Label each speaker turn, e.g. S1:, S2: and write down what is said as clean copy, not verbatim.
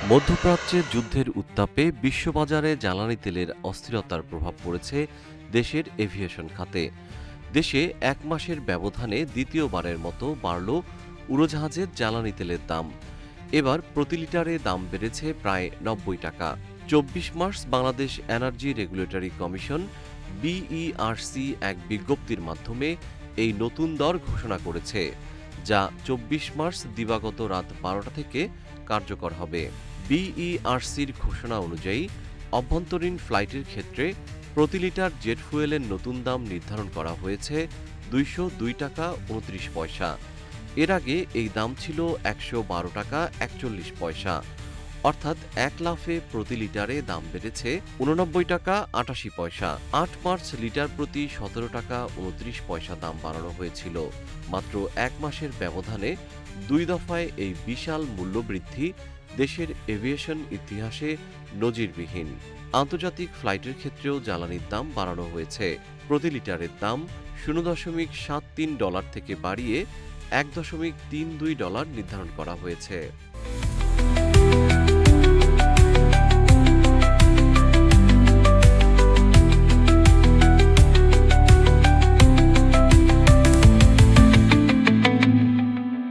S1: মধ্যপ্রাচ্যে যুদ্ধের উত্তাপে বিশ্ববাজারে জ্বালানি তেলের অস্থিরতার প্রভাব পড়েছে দেশের এভিয়েশন খাতে। দেশে এক মাসের ব্যবধানে দ্বিতীয়বারের মতো বাড়ল উড়োজাহাজের জ্বালানি তেলের দাম। এবার প্রতি লিটারে দাম বেড়েছে প্রায় ৯০ টাকা। ২৪ March Bangladesh energy regulatory commission BERC এক বিজ্ঞপ্তির মাধ্যমে এই নতুন দর ঘোষণা করেছে, যা ২৪ মার্চ দিবাগত রাত ১২টা থেকে কার্যকর হবে। বিইআরসির ঘোষণা অনুযায়ী অভ্যন্তরীণ ফ্লাইটের ক্ষেত্রে প্রতি লিটার জেট ফুয়েলের নতুন দাম নির্ধারণ করা হয়েছে ২০২ টাকা ২৯ পয়সা। এর আগে এই দাম ছিল ১১২ টাকা ৪১ পয়সা। অর্থাৎ এক লাফে প্রতি লিটারে দাম বেড়েছে ৮৯ টাকা ৮৮ পয়সা। ৮ মার্চ লিটার প্রতি ১৭ টাকা ২৯ পয়সা দাম বাড়ানো হয়েছিল। মাত্র এক মাসের ব্যবধানে দুই দফায় এই বিশাল মূল্যবৃদ্ধি দেশের এভিয়েশন ইতিহাসে নজিরবিহীন। আন্তর্জাতিক ফ্লাইটের ক্ষেত্রেও জ্বালানির দাম বাড়ানো হয়েছে। প্রতি লিটারের দাম $0.73 থেকে বাড়িয়ে $1.32 নির্ধারণ করা হয়েছে।